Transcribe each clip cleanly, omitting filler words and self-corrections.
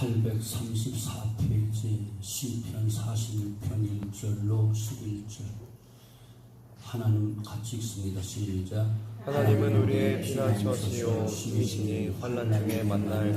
834페이지 시편 46편 1절로 11절. 하나님 같이 읽습니다. 시작. 하나님은 우리의 피난처시요 힘이시니 환난 중에 만날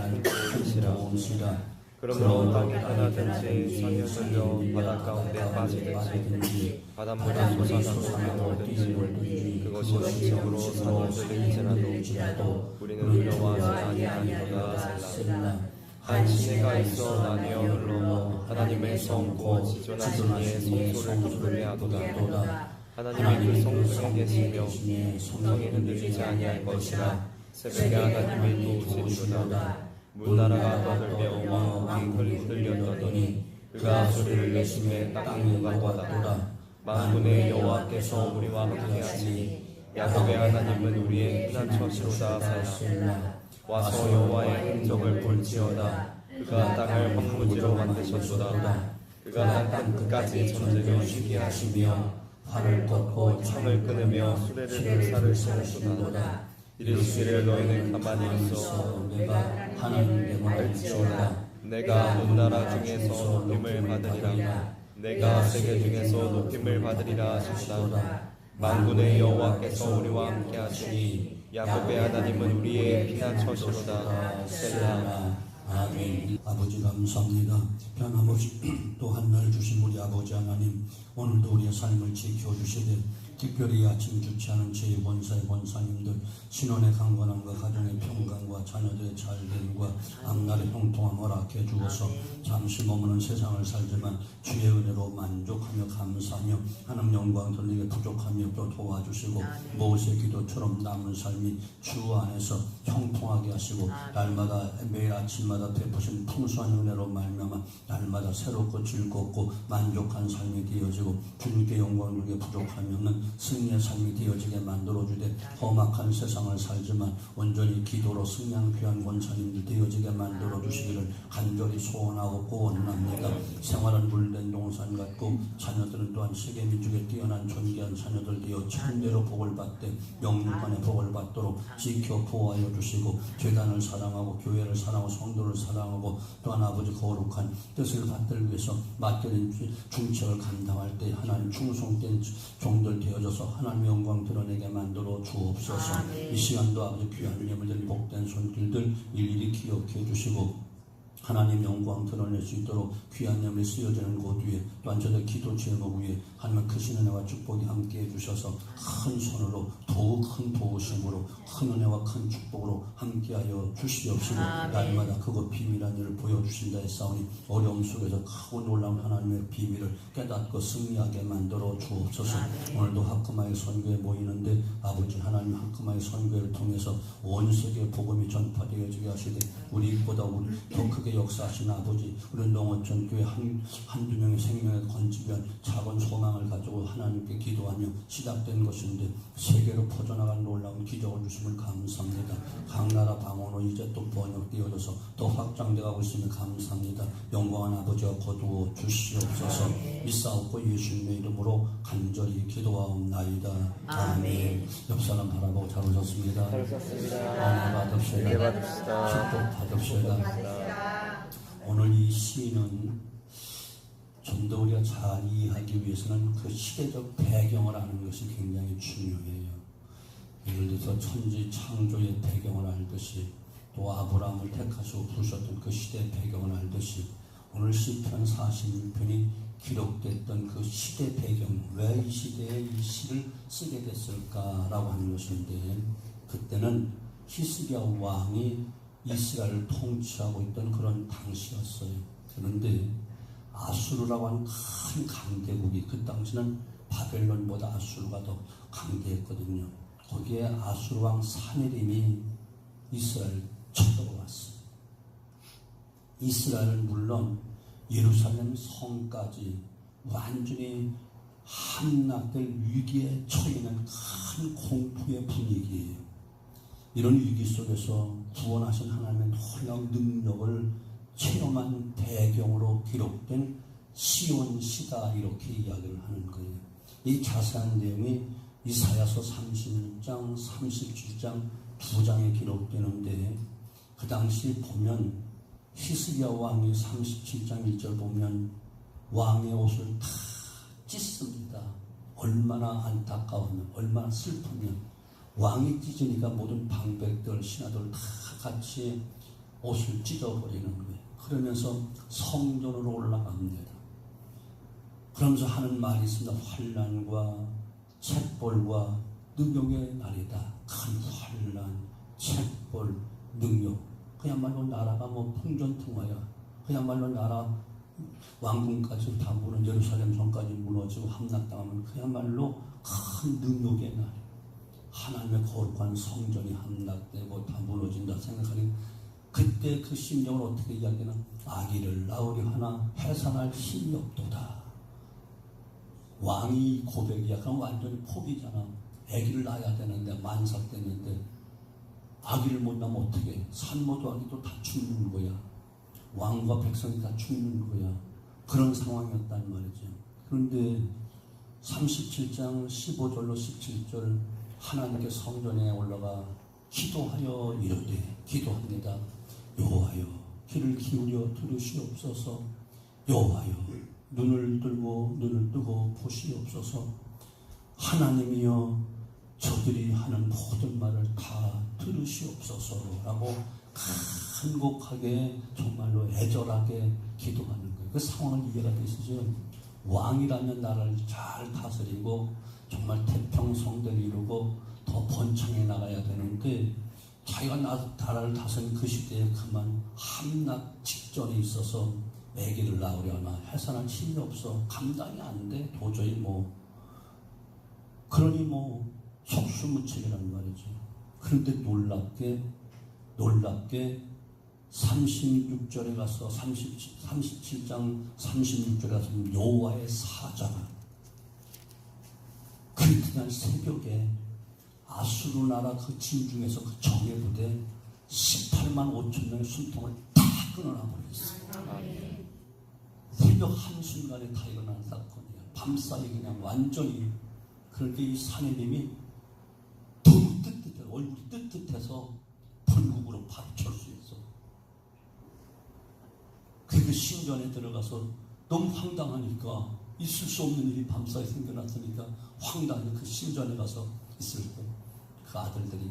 힘이시라. 그러므로 땅이 하나든지 성이 흔들려 바다 가운데 빠지든지 바닷물이 솟아나고 멀든지 그것이 넘침으로 산을 흔들릴지라도 우리는 두려워하지 아니하리로다. 셀라. 한 시내가 있어 나뉘어 흘러 하나님의 성 곧 지존하신 이의 성소를 부르게 하도다. 하나님이 그 성중에 계시며 성이 흔들리지 아니할 것이라. 새벽에 하나님의 도우시리로다. 문나라가 떠들며 왕이 흔들렸더니 그가 소리를 내심에 땅이 무거워하도다. 만군의 여호와께서 우리와 함께하시니 야곱의 하나님은 우리의 피난처시로다. 살라. 와서 여호와의 흔적을 볼지어다. 그가 땅을 황무지로 만드셨도다. 그가 땅 끝까지 전쟁을 쉬게 하시며 활을 꺾고 창을 끊으며 수레를 사르시는도다. 이르시기를 너희는 가만히 있어 내가 하나님께 말할지어다. 내가 온 나라 중에서 높임을 받으리라. 내가 세계 중에서 높임을 받으리라 하시도다. 만군의 여호와께서 우리와 함께 하시니 야곱의 하나님은 우리의 피난처시로다. 셀라. 아멘. 아버지 감사합니다. 변함없이 또 한 날 주신 우리 아버지 하나님, 오늘도 우리의 삶을 지켜주시되 특별히 아침 주최하는 제1본사의 본사님들, 신혼의 강건함과 가정의 평강과 자녀들의 잘됨과 앞날의 형통함 허락해 주어서 잠시 머무는 세상을 살지만 주의 은혜로 만족하며 감사하며 하나님 영광 돌리게 부족하며 또 도와주시고 모세 기도처럼 남은 삶이 주 안에서 형통하게 하시고 날마다 매일 아침마다 베푸신 풍성한 은혜로 말미암아 날마다 새롭고 즐겁고 만족한 삶이 되어지고 주님께 영광 돌리게 부족함이 없는 승리의 삶이 되어지게 만들어주되 험악한 세상을 살지만 온전히 기도로 승리한 귀한 권사님들 되어지게 만들어주시기를 간절히 소원하고 원합니다. 생활은 물된 동산 같고 자녀들은 또한 세계민족에 뛰어난 존귀한 자녀들 되어 천대로 복을 받되 영육간의 복을 받도록 지켜 보호하여 주시고 재단을 사랑하고 교회를 사랑하고 성도를 사랑하고 또한 아버지 거룩한 뜻을 받들기 위해서 맡겨진 중책을 감당할 때 하나님 충성된 종들 되어져서 하나님의 영광 드러내게 만들어 주옵소서. 이 시간도 아버지 귀한 예물 드린 복된 손길들 일일이 기억해 주시고 하나님 영광 드러낼 수 있도록 귀한 예물이 쓰여지는 곳 위에 또한 저들 기도 제목 위에 하나님의 크신 은혜와 축복이 함께 해주셔서 큰 손으로 더욱 큰 도우심으로 큰 은혜와 큰 축복으로 함께하여 주시옵시고 날마다 그것 비밀한 일을 보여주신다 했사오니 어려움 속에서 크고 놀라운 하나님의 비밀을 깨닫고 승리하게 만들어 주옵소서. 오늘도 학금하의 선교에 모이는데 아버지 하나님 학금하의 선교를 통해서 온 세계에 복음이 전파되어지게 하시되 우리보다 더 크게 역사하신 아버지, 우리 농어촌 교회 한두 명의 생명을 건지기 위한 작은 소망을 가지고 하나님께 기도하며 시작된 것인데 세계로 퍼져나간 놀라운 기적을 주심을 감사합니다. 각 나라 방언으로 이제 또 번역되어져서 더 확장되어가고 있음을 감사합니다. 영광한 아버지와 거두어 주시옵소서. 믿사옵고 예수님의 이름으로 간절히 기도하옵나이다. 아멘. 옆 사람 바라보고 잘 오셨습니다. 잘 오셨습니다. 은혜 받읍시다. 축복 받읍시다. 오늘 이 시는 좀 더 우리가 잘 이해하기 위해서는 그 시대적 배경을 아는 것이 굉장히 중요해요. 예를 들어서 천지 창조의 배경을 알듯이 또 아브라함을 택하시고 부르셨던 그 시대의 배경을 알듯이 오늘 시편 46편이 기록됐던 그 시대 배경, 왜 이 시대에 이 시를 쓰게 됐을까라고 하는 것인데 그때는 히스기야 왕이 이스라엘을 통치하고 있던 그런 당시였어요. 그런데 아수르라고 하는 큰 강대국이 그 당시는 바벨론보다 아수르가 더 강대했거든요. 거기에 아수르 왕 사네림이 이스라엘을 쳐들어왔어요. 이스라엘은 물론 예루살렘 성까지 완전히 함락될 위기에 처해있는 큰 공포의 분위기예요. 이런 위기 속에서 구원하신 하나님의 놀라운 능력을 체험한 배경으로 기록된 시온시다 이렇게 이야기를 하는 거예요. 이 자세한 내용이 이사야서 31장, 37장 두 장에 기록되는데 그 당시 보면 히스기야 왕이 37장 1절 보면 왕의 옷을 다 찢습니다. 얼마나 안타까우면, 얼마나 슬프면, 왕이 찢으니까 모든 방백들, 신하들 다 같이 옷을 찢어버리는 거예요. 그러면서 성전으로 올라갑니다. 그러면서 하는 말이 있습니다. 환난과 책벌과 능욕의 날이다. 큰 환난, 책벌, 능욕. 그야말로 나라가 풍전등화야. 그야말로 나라 왕궁까지 다 무너져, 예루살렘 성까지 무너지고 함락당하면 그야말로 큰 능욕의 날. 하나님의 거룩한 성전이 함락되고 다 무너진다 생각하니 그때 그 심정을 어떻게 이야기하나? 아기를 낳으려 하나 해산할 힘이 없도다. 왕이 고백이야. 그럼 완전히 포기잖아. 아기를 낳아야 되는데, 만삭됐는데 아기를 못 낳으면 어떻게? 산모도 아기도 다 죽는 거야. 왕과 백성이 다 죽는 거야. 그런 상황이었단 말이죠. 그런데 37장 15절로 17절 하나님께 성전에 올라가 기도하여 이르되, 기도합니다. 여호와여, 귀를 기울여 들으시옵소서. 여호와여, 눈을 뜨고 보시옵소서. 하나님이여, 저들이 하는 모든 말을 다 들으시옵소서라고 간곡하게 정말로 애절하게 기도하는 거예요. 그 상황을 이해가 되시죠? 왕이라면 나라를 잘 다스리고 정말 태평성대를 이루고 더 번창해 나가야 되는데, 자기가 나라를 다스린 그 시대에 그만 함락 직전에 있어서 아기를 낳으려나 해산할 힘이 없어. 감당이 안 돼. 도저히 그러니 속수무책이란 말이죠. 그런데 놀랍게 36절에 가서 37장 36절에 가서 여호와의 사자가 그 이튿날 새벽에 아수르 나라 그 진중에서 그 정예 부대 18만 5천 명의 숨통을 다 끊어놔버렸어요. 새벽 한순간에 다 일어난 사건이야. 밤사이 그냥 완전히. 그런데 이 사내님이 너무 뜨뜻해, 얼굴이 뜨뜻해서 불국으로 바로 철수했어. 그 신전에 들어가서 너무 황당하니까, 있을 수 없는 일이 밤사이 생겨났으니까 황당히 그 신전에 가서 있을 때 그 아들들이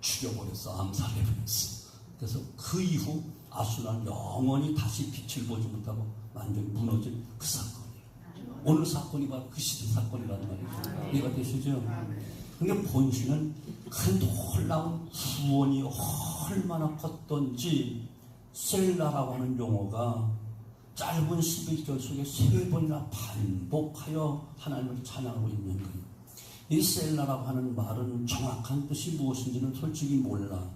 죽여버렸어. 암살해버렸어. 그래서 그 이후 아수라는 영원히 다시 빛을 보지 못하고 완전히 무너진 그 사건이에요. 오늘 사건이 바로 그 시대 사건이라는 말이죠. 이해가 되시죠? 그러니까 본신은 그 놀라운 구원이 얼마나 컸던지, 셀라라고 하는 용어가 짧은 11절 속에 3번이나 반복하여 하나님을 찬양하고 있는 거예요. 이 셀라라고 하는 말은 정확한 뜻이 무엇인지는 솔직히 몰라.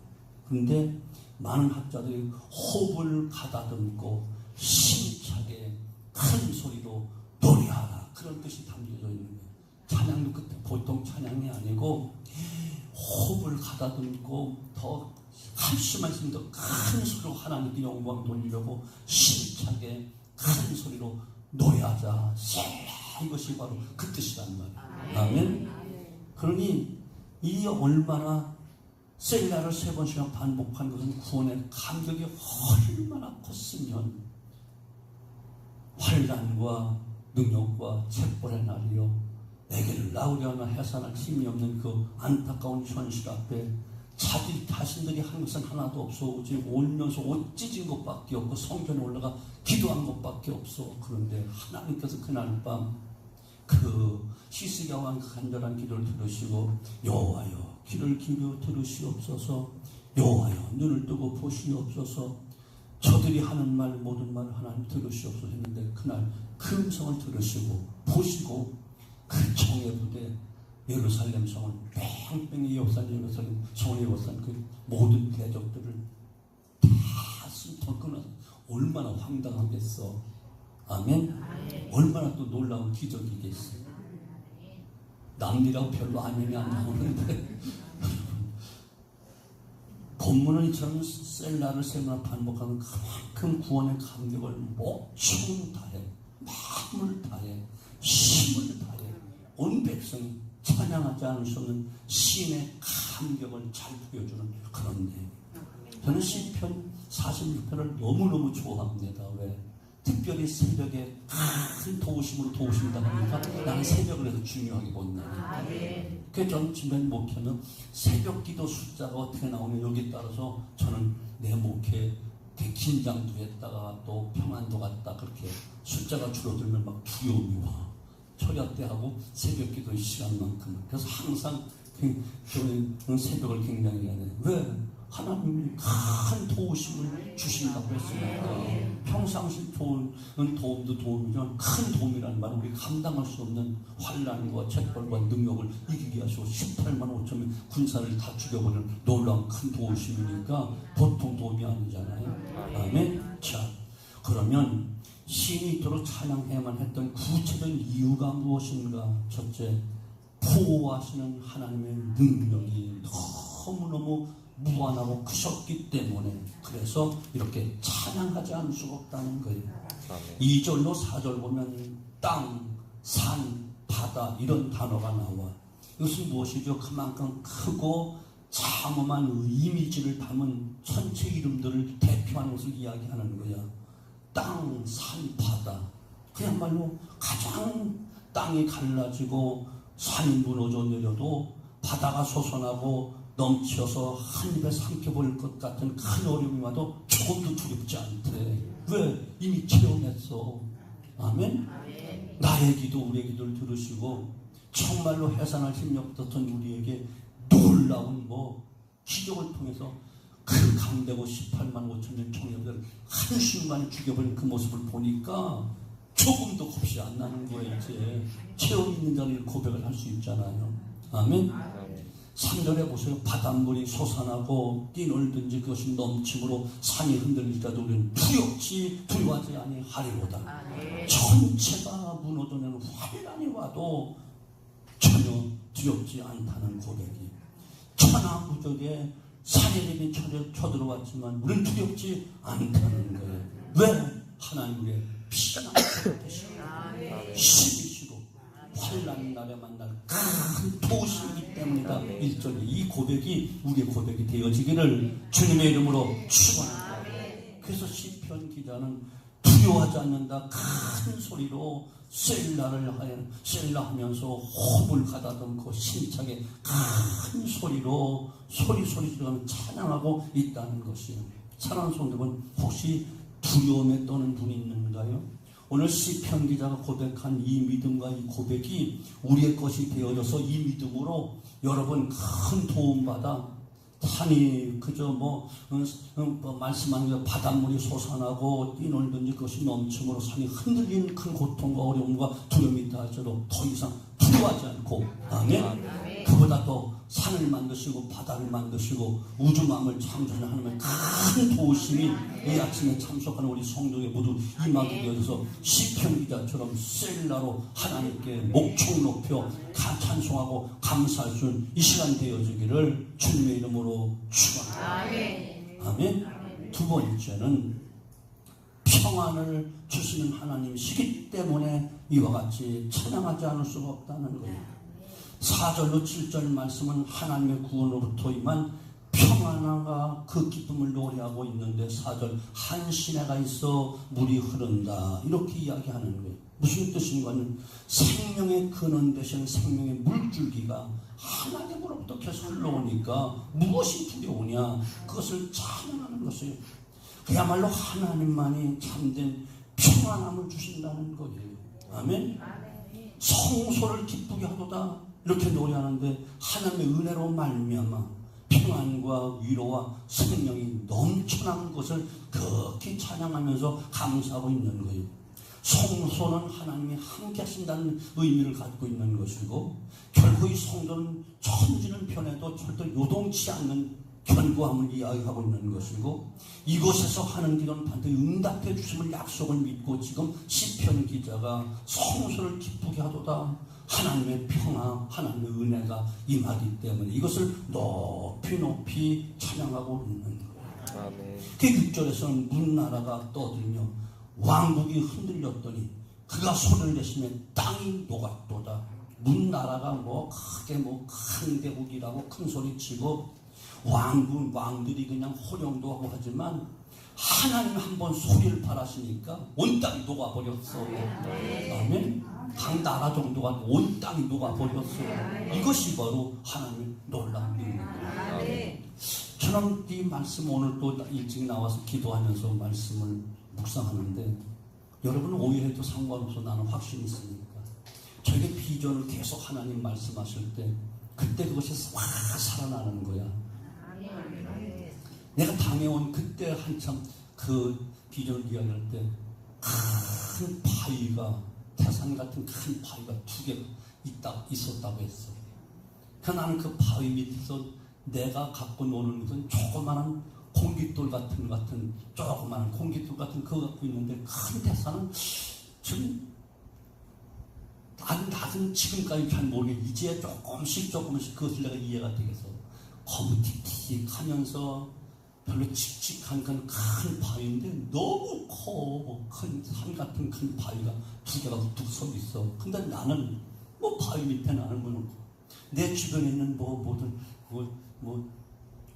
그런데 많은 학자들이 호흡을 가다듬고 힘차게 큰 소리로 노래하라, 그런 뜻이 담겨져 있는 거예요. 찬양도 그때 보통 찬양이 아니고 호흡을 가다듬고 더 할 수만 있으면 더 큰 소리로 하나님께 영광 돌리려고 힘차게 큰 소리로 노래하자. 셀라, 이것이 바로 그 뜻이란 말이에요. 아멘. 그러니 이 얼마나 셀라를 3번씩이나 반복한 것은 구원의 감격이 얼마나 컸으면 환난과 능력과 책벌의 날이요, 아기를 낳으려나 해산할 힘이 없는 그 안타까운 현실 앞에 자신들이 한 것은 하나도 없어. 오직 울면서 옷 찢은 것밖에 없고 성전에 올라가 기도한 것밖에 없어. 그런데 하나님께서 그날 밤 그 히스기야 왕 간절한 기도를 들으시고, 여호와여, 귀를 기울여 들으시옵소서. 여호와여, 눈을 뜨고 보시옵소서. 저들이 하는 말 모든 말을 하나님 들으시옵소서 했는데, 그날 그 음성을 들으시고 보시고 그 정예 부대 예루살렘 성을 뺑뺑이 역산, 예루살렘 성을 역산 그 모든 대적들을 다 숨통 끊어서 얼마나 황당하겠어. 아멘. 얼마나 또 놀라운 기적이겠어. 남미라고 별로 아멘이 안 나오는데 본문은 이처럼 셀라를 3번 반복하면 그만큼 구원의 감격을 목숨을 다해, 마음을 다해, 힘을 다해 온 백성이 찬양하지 않을 수 없는 시인의 감격을 잘 보여주는 그런 내용. 저는 시편 46편을 너무너무 좋아합니다. 왜? 특별히 새벽에 큰 도우심으로 도우신다 하니까 나는 새벽을 해서 중요하게 본다. 그래서 저는 지금 목회는 새벽 기도 숫자가 어떻게 나오면 여기에 따라서 저는 내 목회 긴장도 했다가 또 평안도 갔다 그렇게 숫자가 줄어들면 막 두려움이 와. 철야 때 하고 새벽 기도의 시간만큼. 그래서 항상 저는 새벽을 굉장히 해야 돼. 왜? 하나님이 큰 도우심을 주신다고 했으니까 평상시 도움도 도움이지만 큰 도움이라는 말은 우리 감당할 수 없는 환난과 책벌과 능력을 이기게 하시고 18만 5천명 군사를 다 죽여버리는 놀라운 큰 도우심이니까 보통 도움이 아니잖아요. 아멘. 자, 그러면 신이 이토록 찬양해야만 했던 구체적인 이유가 무엇인가? 첫째, 보호하시는 하나님의 능력이 너무너무 무한하고 크셨기 때문에 그래서 이렇게 찬양하지 않을 수가 없다는 거예요. 2절로 4절 보면 땅, 산, 바다 이런 단어가 나와. 이것은 무엇이죠? 그만큼 크고 장엄한 이미지를 담은 천체 이름들을 대표하는 것을 이야기하는 거야. 땅, 산, 바다. 그야말로 가장 땅이 갈라지고 산이 무너져 내려도 바다가 솟아나고 넘쳐서 한 입에 삼켜버릴 것 같은 큰 어려움이 와도 조금도 두렵지 않대. 왜? 이미 체험했어. 아멘? 나의 기도, 우리의 기도를 들으시고 정말로 해산할 힘이 없었던 우리에게 놀라운 기적을 통해서 그 강대고 18만 5천명 총력을 한순간에 죽여버린 그 모습을 보니까 조금도 겁이 안 나는 거예요. 이제 체험 있는 자는 고백을 할 수 있잖아요. 아멘? 3절에 보세요. 바닷물이 솟아나고 뛰놀든지 그것이 넘침으로 산이 흔들리더라도 우리는 두려워하지 아니하리로다. 전체가 무너져내는 환란이 와도 전혀 두렵지 않다는 고백이. 천하무적에 사내들이 쳐들어왔지만 우리는 두렵지 않다는 거예요. 왜? 하나님 우리의 피가 나는 것이고 신이시고 환란 날에 만날 큰 도시이기 때문이다. 1절에 이 고백이 우리의 고백이 되어지기를 주님의 이름으로 축원합니다. 그래서 시편 기자는 두려워하지 않는다 큰 소리로 셀라 하면서 호흡을 가다듬고 심차게 큰 소리로 소리 지르며 찬양하고 있다는 것이에요. 사랑하는 성도분, 혹시 두려움에 떠는 분이 있는가요? 오늘 시편 기자가 고백한 이 믿음과 이 고백이 우리의 것이 되어져서 이 믿음으로 여러분 큰 도움받아 산이 그저 말씀하는 게 바닷물이 솟아나고 뛰놀든지 그것이 넘침으로 산이 흔들리는 큰 고통과 어려움과 두려움이 있다 할지라도 더 이상 두려워하지 않고 아멘. 그보다 더 산을 만드시고 바다를 만드시고 우주만을 창조하는 하나님의 큰 도우심이 이 아침에 참석하는 우리 성도에 모두 임하게 되어서 시편 기자처럼 셀라로 하나님께 목청 높여 찬송하고 감사할 수 있는 이 시간 되어지기를 주님의 이름으로 축원합니다. 아멘. 두 번째는 평안을 주시는 하나님이시기 때문에 이와 같이 찬양하지 않을 수가 없다는 거예요. 4절로 7절 말씀은 하나님의 구원으로부터 임한 평안함과 그 기쁨을 노래하고 있는데 4절 한 시내가 있어 물이 흐른다 이렇게 이야기하는 거예요. 무슨 뜻인가는 생명의 근원 되신 생명의 물줄기가 하나님으로부터 계속 흘러오니까 무엇이 두려우냐 그것을 찬양하는 것이에요. 그야말로 하나님만이 참된 평안함을 주신다는 거예요. 아멘. 성소를 기쁘게 하도다 이렇게 노래하는데 하나님의 은혜로 말미암아 평안과 위로와 생명이 넘쳐나는 것을 극히 찬양하면서 감사하고 있는 거예요. 성소는 하나님이 함께 하신다는 의미를 갖고 있는 것이고 결국 이 성도는 천지는 변해도 절대 요동치 않는 견고함을 이야기하고 있는 것이고 이곳에서 하는 기도는 반드시 응답해 주심을 약속을 믿고 지금 시편 기자가 성소를 기쁘게 하도다 하나님의 평화, 하나님의 은혜가 임하기 때문에 이것을 높이 찬양하고 있는 거예요. 그 6절에서는 문나라가 떠들며 왕국이 흔들렸더니 그가 소리를 내시며 땅이 녹았도다. 문나라가 크게 큰 대국이라고 큰 소리 치고 왕들이 그냥 호령도 하고 하지만 하나님 한번 소리를 바라시니까 온 땅이 녹아버렸어. 아멘. 각 나라 정도가 온 땅이 녹아버렸어. 이것이 바로 하나님의 놀라운 일입니다. 저는 이 말씀 오늘 또 일찍 나와서 기도하면서 말씀을 묵상하는데, 여러분 오해해도 상관없어. 나는 확신이 있으니까. 저에게 비전을 계속 하나님 말씀하실 때 그때 그것이 확 살아나는 거야. 내가 당해온 그때 한참 그 비전을 이야기할 때 큰 바위가, 태산 같은 큰 바위가 2개 있었다고 했어. 그러니까 나는 그 바위 밑에서 내가 갖고 노는 것은 조그마한 공깃돌 같은 조그마한 공깃돌 같은 그거 갖고 있는데, 큰 태산은 지금 나는 지금까지 잘 모르게 이제 조금씩 그것을 내가 이해가 되겠어. 거무틱틱하면서 별로 칙칙한 큰 바위인데 너무 큰 산 같은 큰 바위가 2개가 우뚝 서 있어. 근데 나는 뭐 바위 밑에 나는 내 주변에 있는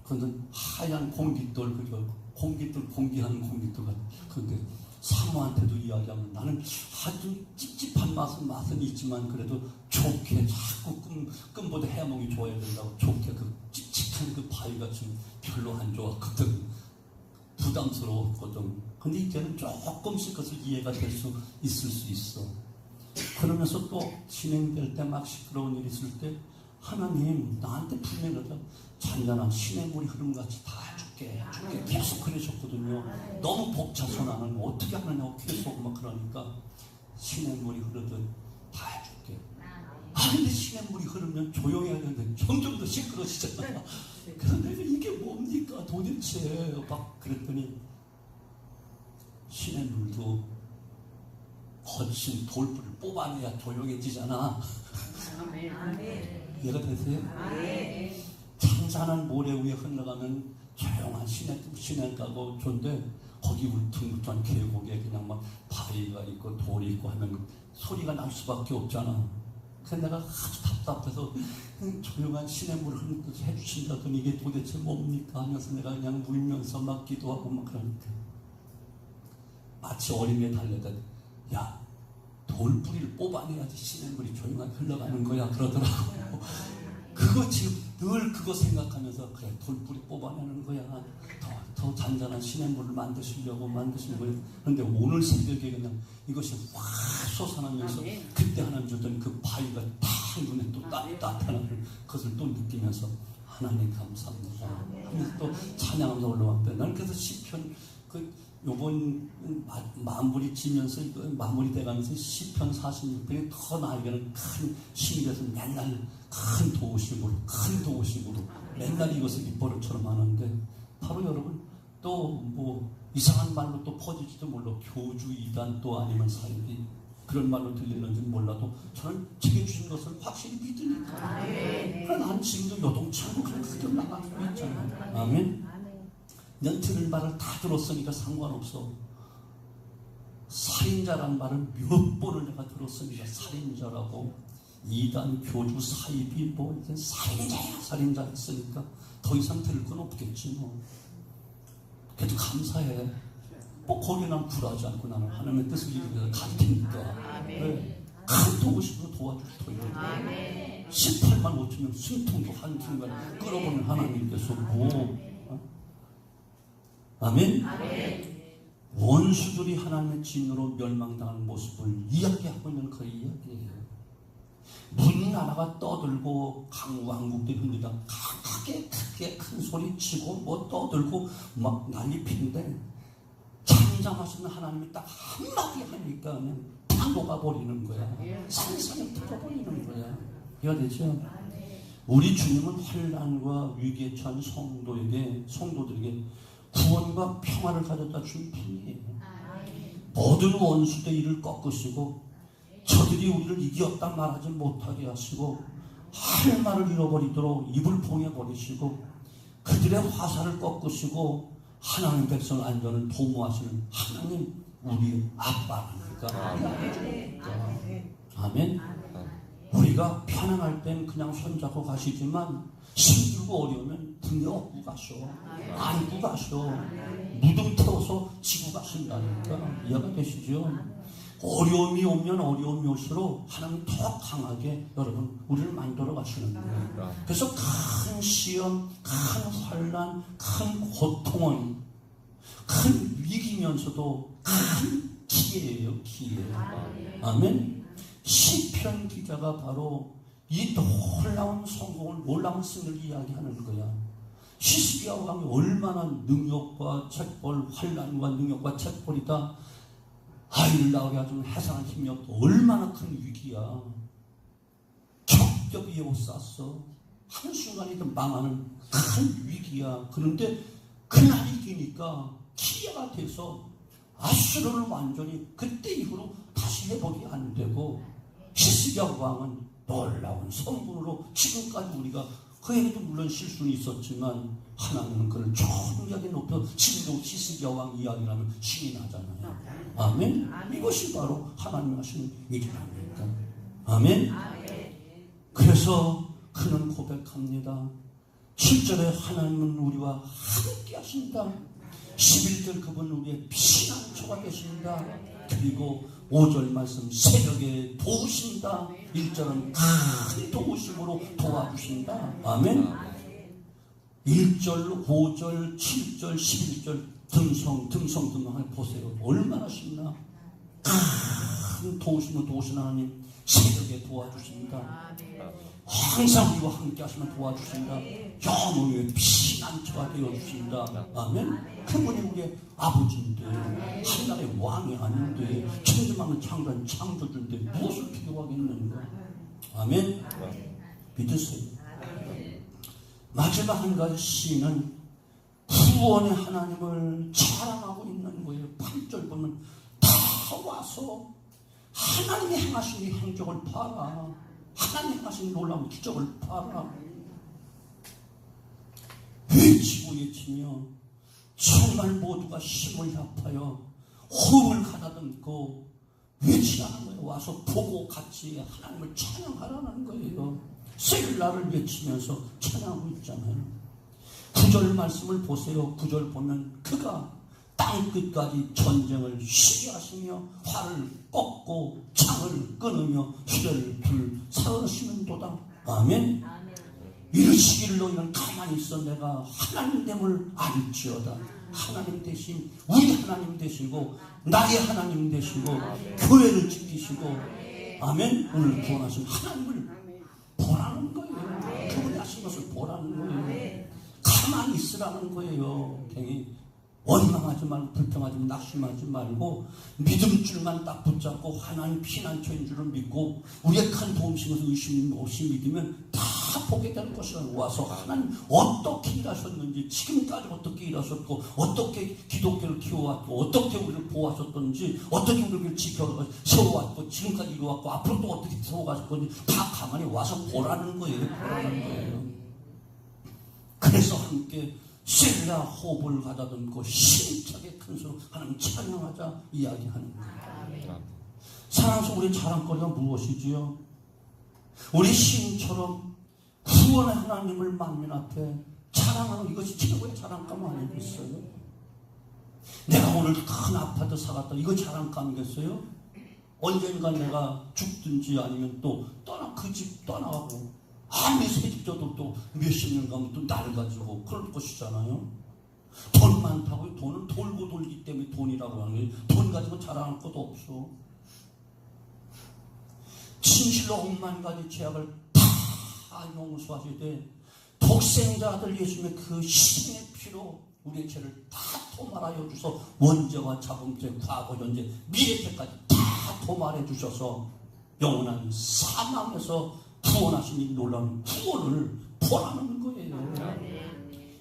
그건 하얀 공깃돌, 공기하는 공깃돌 같은. 근데 사모한테도 이야기하면 나는 아주 찝찝한 맛은 있지만 그래도 좋게 자꾸 끔보다 해몽이 좋아야 된다고 좋게 그 찝찝한 그 바위가 지금 별로 안 좋았거든. 부담스러웠거든. 근데 이제는 조금씩 그것을 이해가 될 수 있을 수 있어. 그러면서 또 진행될 때 막 시끄러운 일이 있을 때 하나님 나한테 분명히 잔잔한 시냇물이 흐름같이 다 해줄게 계속 그러셨거든요. 너무 벅차서 나는 어떻게 하느냐고 계속 막 그러니까 시냇물이 흐르듯 다 해줄게. 근데 시냇물이 흐르면 조용해야 되는데 점점 더 시끄러지잖아. 그래서 내가 이게 뭡니까 도대체 막 그랬더니, 시냇물도 거친 돌불을 뽑아내야 조용해지잖아. 이해가 되세요? 잔잔한 모래 위에 흘러가는 조용한 시냇가고 좋은데, 거기 울퉁불퉁한 계곡에 그냥 막 바위가 있고 돌이 있고 하면 소리가 날 수밖에 없잖아. 그래서 내가 아주 답답해서 조용한 시냇물을 해주신다더니 이게 도대체 뭡니까 하면서 내가 그냥 울면서 막 기도하고 막 그러니까 마치 어린애 달래다. 야, 돌뿌리를 뽑아내야지 시냇물이 조용하게 흘러가는 거야 그러더라고. 그거 지금 늘 그거 생각하면서 그래 돌뿌리 뽑아내는 거야. 더 잔잔한 시냇물을 만드시려고 만드신 거예요. 그런데 오늘 새벽에 그냥 이것이 확 솟아나면서 그때 하나님 줬던 그 바위가 다 눈에 또 따뜻한 그것을 또 느끼면서 하나님 감사합니다 하면서 또 찬양하면서 올라왔대. 나는 그래서 시편 요번 마무리 지면서 이거 마무리 돼가면서 시편 46편이 더 나에게는 큰 힘이 돼서 맨날 큰 도우심으로 맨날 이것을 입버릇처럼 하는데, 바로 여러분 또 뭐 이상한 말로 또 퍼질지도 몰라. 교주 이단 또 아니면 사이비 그런 말로 들리는지는 몰라도 저는 제게 주신 것을 확실히 믿으니까. 그러나 난 지금도 요동치고 그냥 그대로 나가고 있잖아요. 아멘. 난 들을 말을 다 들었으니까 상관없어. 살인자란 말을 몇 번을 내가 들었으니까 살인자라고. 이단, 교주, 사입이 뭐 이제 살인자 했으니까 더 이상 들을 건 없겠지 뭐. 그래도 감사해. 뭐 거기에 난 굴하지 않고 나는 하나님의 뜻을 이루면서 갈 테니까. 그래. 큰 도우심으로 도와줄 터요. 18만 5천 명 숨통도 한순간 끌어보는 하나님께서 아멘? 원수들이 하나님의 진노로 멸망당하는 모습을 이야기하고 있는 그 이야기예요. 문 나라가 떠들고 왕국들이 흔들다 크게 큰 소리 치고 뭐 떠들고 막 난리 피는데, 잠잠하시는 하나님이 딱 한마디 하니까 그냥 다 녹아버리는 거야. 산산이 터져버리는 거야. 이해가 되죠? 우리 주님은 환난과 위기에 처한 성도들에게 구원과 평화를 가져다 준 분이에요. 모든 원수의 일을 꺾으시고 저들이 우리를 이겼다 말하지 못하게 하시고 할 말을 잃어버리도록 입을 봉해버리시고 그들의 화살을 꺾으시고 하나님 백성 안전을 도모하시는 하나님 우리 아빠니까. 아멘. 우리가 편안할 땐 그냥 손잡고 가시지만 힘들고 어려우면 등에 업고 가셔. 안고 가셔. 무등 태워서 지고 가신다니까. 이해가 되시죠? 어려움이 오면 어려움이 올수록 하나님 더 강하게 여러분 우리를 만들어 가시는 거예요. 그래서 큰 시험, 큰 환난, 큰 고통은 큰 위기면서도 큰 기회예요. 기회. 아멘. 시편 기자가 바로 이 놀라운 성공을, 놀라운 승리를 이야기하는 거야. 히스기야 왕이 얼마나 능욕과 책벌, 환난과 능욕과 책벌이다. 아이를 낳게 하지만 해산할 힘이 없고 얼마나 큰 위기야. 겹겹이 에워쌌어. 한순간에도 망하는 큰 위기야. 그런데 그날 이기니까 기회가 돼서 아수르를 완전히 그때 이후로 다시 회복이 안 되고 히스기야 왕은 놀라운 성공으로 지금까지 우리가 그에게도 물론 실수는 있었지만 하나님은 그를 존귀하게 높여 지금도 히스기야 왕 이야기를 하면 신이 나잖아요. 아멘? 이것이 바로 하나님 하시는 일이랍니다. 아멘? 그래서 그는 고백합니다. 7절에 하나님은 우리와 함께 하신다. 11절 그분 우리의 피난처가 되신다. 그리고 5절 말씀 새벽에 도우신다. 1절은 큰 도우심으로 도와주신다. 아멘. 1절, 5절, 7절, 11절 등성등성을 보세요. 얼마나 신나. 큰 도우심으로 도우신 하나님 새벽에 도와주신다. 항상 우리와 함께 하시면 도와주신다. 영원히 피난처가 되어주신다. 아멘. 그분이 우리의 아버지인데 하늘의 왕이 아닌데 천지만은 창조한 창조주인데 무엇을 필요하겠는가. 아멘. 믿으세요. 마지막 한 가지 시는 구원의 하나님을 자랑하고 있는 거예요. 8절 보면 다 와서 하나님이 행하신 이 행적을 봐라. 하나님 행하신 놀라운 기적을 봐라. 외치며 정말 모두가 힘을 합하여 호흡을 가다듬고 외치라는 거예요. 와서 보고 같이 하나님을 찬양하라는 거예요. 셀라를 외치면서 찬양하고 있잖아요. 9절 말씀을 보세요. 9절 보면 그가 땅끝까지 전쟁을 쉬게 하시며 활을 꺾고 창을 끊으며 휘를 불사으시는도다. 아멘. 이르시기를 너희는 가만히 있어 내가 하나님됨을 알지어다. 하나님 대신 우리 하나님 되시고 나의 하나님 되시고 교회를 지키시고 아멘. 오늘 구원하신 하나님을 보라는 거예요. 그분이 하신 것을 보라는 거예요. 가만히 있으라는 거예요. 괜히 원망하지 말고 불평하지 말고 낙심하지 말고 믿음줄만 딱 붙잡고 하나님 피난처인 줄을 믿고 우리의 큰 도움심에서 의심 없이 믿으면 다 보게 되는 것이라. 와서 하나님 어떻게 일하셨는지 지금까지 어떻게 일하셨고 어떻게 기독교를 키워왔고 어떻게 우리를 보호하셨던지 어떻게 우리를 지켜 세워왔고 지금까지 이루어왔고 앞으로 또 어떻게 세워가실 건지 다 가만히 와서 보라는 거예요. 보라는 거예요. 그래서 함께 셀라 호흡을 가다듬고 힘차게 큰 소리로 하나님 찬양하자 이야기하는 거예요. 사랑하는 우리 자랑거리가 무엇이지요? 우리 시인처럼 구원의 하나님을 만민 앞에 자랑하는 이것이 최고의 자랑감 아니겠어요? 내가 오늘 큰 아파트 사갔다 이거 자랑감이겠어요? 언젠가 내가 죽든지 아니면 또 그 집 떠나가고 아무리 새집 져도 또 몇십 년 가면 또 날 가지고 그럴 것이잖아요. 돈 많다고 돈은 돌고 돌기 때문에 돈이라고 하는 거예요. 돈 가지고 자랑할 것도 없어. 진실로 억만 가지 죄악을 다 용서하시되 독생자 아들 예수님의 그 희생의 피로 우리의 죄를 다 도말하여 주셔서 원죄와 자범죄, 과거, 현재, 미래 죄까지 다 도말해 주셔서 영원한 사망에서 구원하신 이 놀라운 구원을 보라는 거예요.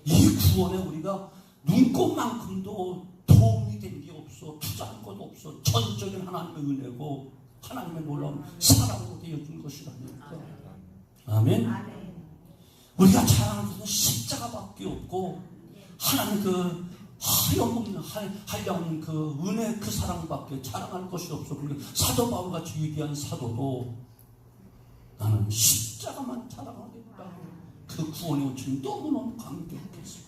이 구원에 우리가 눈꼽만큼도 도움이 된 게 없어. 투자한 것도 없어. 전적인 하나님의 은혜고 하나님의 놀라운 사랑으로 되어준 것이라니까. 아멘. 우리가 자랑하는 것은 십자가밖에 없고 하나님 그 하염없는 한량없는 그 은혜 그 사랑밖에 자랑할 것이 없어. 그러니까 사도 바울같이 위대한 사도도 나는 십자가만 자랑하겠다. 그 구원의 온천이 너무너무 감격했어요.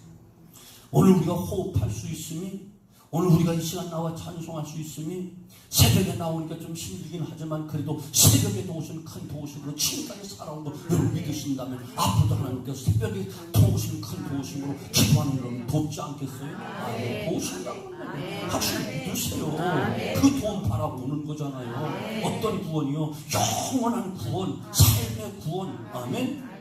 오늘 우리가 호흡할 수 있음이, 오늘 우리가 이 시간 나와 찬송할 수 있음이, 새벽에 나오니까 좀 힘들긴 하지만 그래도 새벽에 도우시는 큰 도우심으로 지금까지 살아온 거 여러분 믿으신다면 앞으로도 하나님께서 새벽에 도우시는 큰 도우심으로 기도하는 여러분 돕지 않겠어요? 도우신다고 하면 확실히 믿으세요. 그 도움 바라보는 거잖아요. 어떤 구원이요? 영원한 구원, 삶의 구원. 아멘.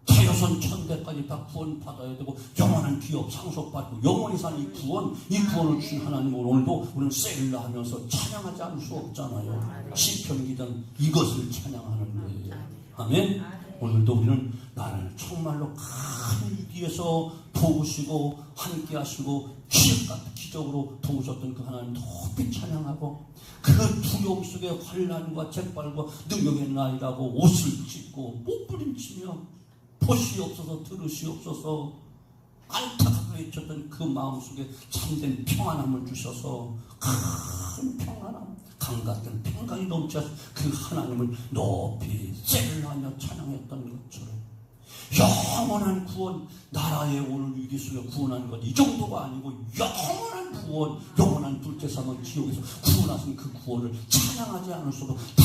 태어선 천대까지 다 구원 받아야 되고 영원한 기업 상속받고 영원히 사는 이 구원을 주신 하나님을 오늘도 우리는 셀라 하면서 찬양하지 않을 수 없잖아요. 시편 기자는 이것을 찬양하는 거예요. 아멘. 오늘도 우리는 나를 정말로 큰 위기에서 도우시고 함께 하시고 기적으로 도우셨던 그 하나님 높이 찬양하고, 그 두려움 속에 환난과 재빨과 능력의 날이라고 옷을 찢고 몸부림치며 보시옵소서 들으시옵소서 안타깝게 외쳤던 그 마음속에 참된 평안함을 주셔서 큰 평안함, 강같은 평강이 넘쳐 그 하나님을 높이 셀라하며 찬양했던 것처럼 영원한 구원, 나라의 오늘 위기 속에 구원하는 것 이 정도가 아니고 영원한 구원, 영원한 둘째 사망 지옥에서 구원하신 그 구원을 찬양하지 않을 수도 다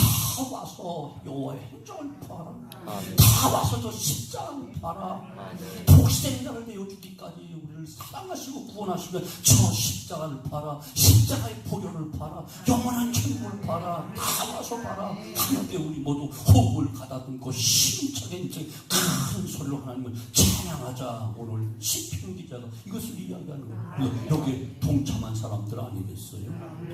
와서 여호와의 행정을 봐라. 다 와서 저 십자가를 봐라. 독생자를 내어주기까지 우리를 사랑하시고 구원하시면 저 십자가를 봐라. 십자가의 보혈을 봐라. 영원한 천국을 봐라. 다 와서 봐라. 하나님께 우리 모두 호흡을 가다듬고 힘차게 큰 소리로 하나님을 찬양하자. 오늘 시편 기자가 이것을 이야기하는 거예요. 여기에 동참한 사람들 아니겠어요?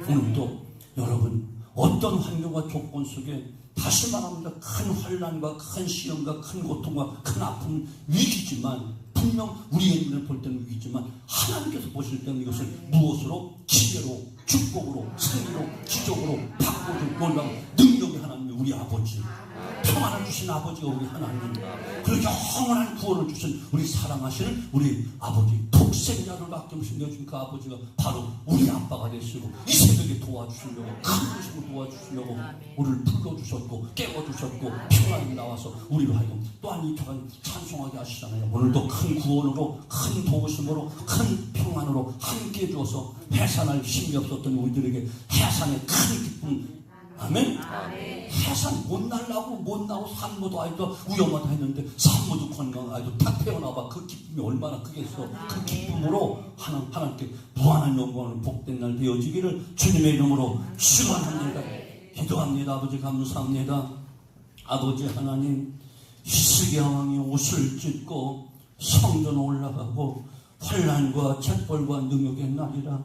오늘도 여러분 어떤 환경과 조건 속에 다시 말합니다. 큰 환난과 큰 시험과 큰 고통과 큰 아픔, 위기지만 분명 우리의 눈에 볼 때는 위기지만 하나님께서 보실 때는 이것을 무엇으로? 기회로, 축복으로, 승리로, 기적으로 바꿔줄 놀라운 능력의 하나님이 우리 아버지, 평안을 주신 아버지가 우리 하나님, 그리고 영원한 구원을 주신 우리 사랑하시는 우리 아버지, 독생자를 맡김으신 여준 그 아버지가 바로 우리 아빠가 되시고 이 새벽에 도와주시려고, 큰 것으로 도와주시려고 우리를 불러주셨고 깨워주셨고 평안이 나와서 우리로 하여금 또한 이 평안 찬송하게 하시잖아요. 오늘도 큰 구원으로, 큰 도우심으로, 큰 평안으로 함께 주어서 해산할 힘이 없었던 우리들에게 해산의 큰 기쁨. 아멘. 해산 못 날라고 못 나고 산모도 아이도 위험하다 했는데 산모도 건강한 아이도 다 태어나봐. 그 기쁨이 얼마나 크겠어. 그 기쁨으로 하나님께 무한한 영광을 복된 날 되어지기를 주님의 이름으로 축원합니다. 기도합니다. 아버지 감사합니다. 아버지 하나님, 히스기야 왕이 옷을 찢고 성전 올라가고 환난과 책벌과 능력의 날이라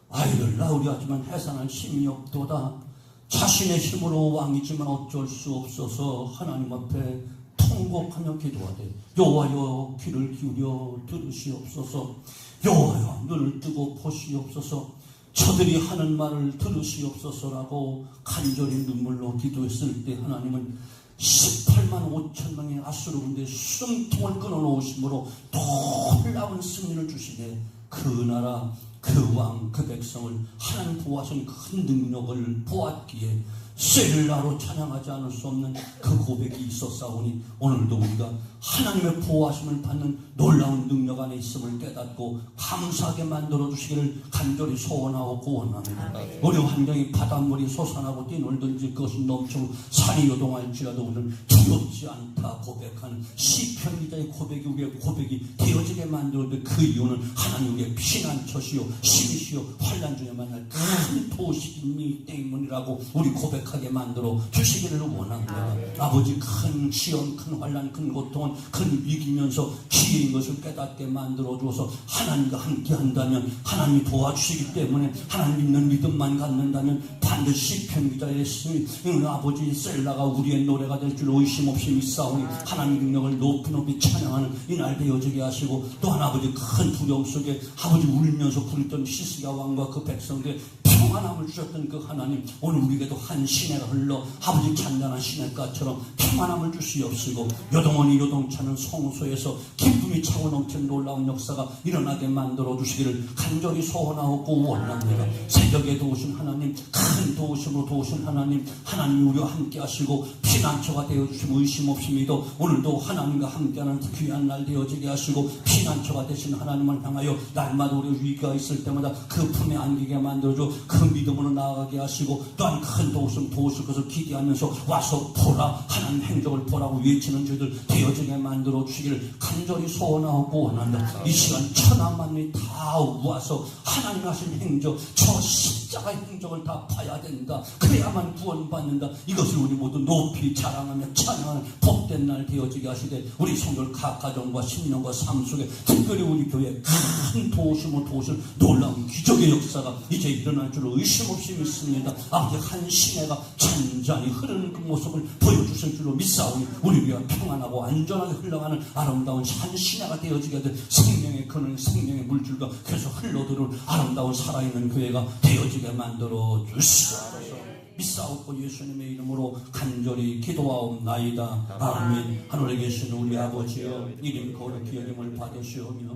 아이를 낳으려 하지만 해산할 힘이 없도다. 자신의 힘으로 왕이지만 어쩔 수 없어서 하나님 앞에 통곡하며 기도하되 여호와여 귀를 기울여 들으시옵소서. 여호와여 눈을 뜨고 보시옵소서. 저들이 하는 말을 들으시옵소서라고 간절히 눈물로 기도했을 때 하나님은 18만 5천 명의 아수르 군대의 숨통을 끊어놓으심으로 놀라운 승리를 주시되 그 나라, 그 왕, 그 백성을 하나님 보호하신 큰 능력을 보았기에 셀라로 찬양하지 않을 수 없는 그 고백이 있었사오니 오늘도 우리가 하나님의 보호하심을 받는 놀라운 능력 안에 있음을 깨닫고 감사하게 만들어주시기를 간절히 소원하고 구원합니다. 우리 환경이 바닷물이 솟아나고 뛰놀든지 그것이 넘치고 산이 요동할지라도 우리는 두렵지 않다 고백하는 시편 기자의 고백이 우리의 고백이 되어지게 만들어도 그 이유는 하나님 우리의 피난처시요 힘이시요 환난 중에 만날 큰 도우시기 때문이라고 우리 고백하게 만들어 주시기를 원합니다. 아버지 큰 시험, 큰 환난, 큰 고통은 큰 위기면서 기회인 것을 깨닫게 만들어 주어서 하나님과 함께 한다면 하나님이 도와주시기 때문에 하나님 믿는 믿음만 갖는다면 반드시 편기자의 스미 아버지 셀라가 우리의 노래가 될 줄 의심 없이 믿사오니 하나님 능력을 높이 찬양하는 이날 되어지게 하시고 또한 아버지 큰 두려움 속에 아버지 울면서 부르던 히스기야 왕과 그 백성들의 평안함을 주셨던 그 하나님 오늘 우리에게도 한 시내가 흘러 아버지 잔잔한 시냇가처럼 평안함을 주시옵시고 요동원이 요동차는 성소에서 기쁨이 차고 넘치는 놀라운 역사가 일어나게 만들어 주시기를 간절히 소원하고 원합니다. 새벽에 도우신 하나님 큰 도우심으로 도우신 하나님, 하나님 우리와 함께 하시고 피난처가 되어주시면 의심 없습니다. 오늘도 하나님과 함께하는 귀한 날 되어지게 하시고 피난처가 되신 하나님을 향하여 날마다 우리 위기가 있을 때마다 그 품에 안기게 만들어줘 그 믿음으로 나아가게 하시고 또한 큰 도우심 도우실 것을 기대하면서 와서 보라, 하나님 행적을 보라고 외치는 저희들 되어지게 만들어 주시기를 간절히 소원하고 원한다. 이 시간 천하 만민이 다 와서 하나님 하신 행적, 저 십자가의 행적을 다 봐야 된다. 그래야만 구원받는다. 이것을 우리 모두 높이 자랑하며 찬양하는 복된 날 되어지게 하시되 우리 성도들 각 가정과 신령과 삶 속에 특별히 우리 교회 큰 도우심을 도우실 놀라운 기적의 역사가 이제 일어날 줄로 의심 없이 믿습니다. 아버지 한 시내가 잔잔히 흐르는 그 모습을 보여주실 줄로 믿사오니 우리 교회가 평안하고 안전하게 흘러가는 아름다운 한 시내가 되어지게 될 생명의 근원, 생명의 물줄과 계속 흘러들어올 아름다운 살아있는 교회가 되어지게 만들어 주시옵소서. 믿사옵고 예수님의 이름으로 간절히 기도하옵나이다. 아멘. 하늘에 계신 우리 아버지여, 이름 거룩히 여김을 받으시오며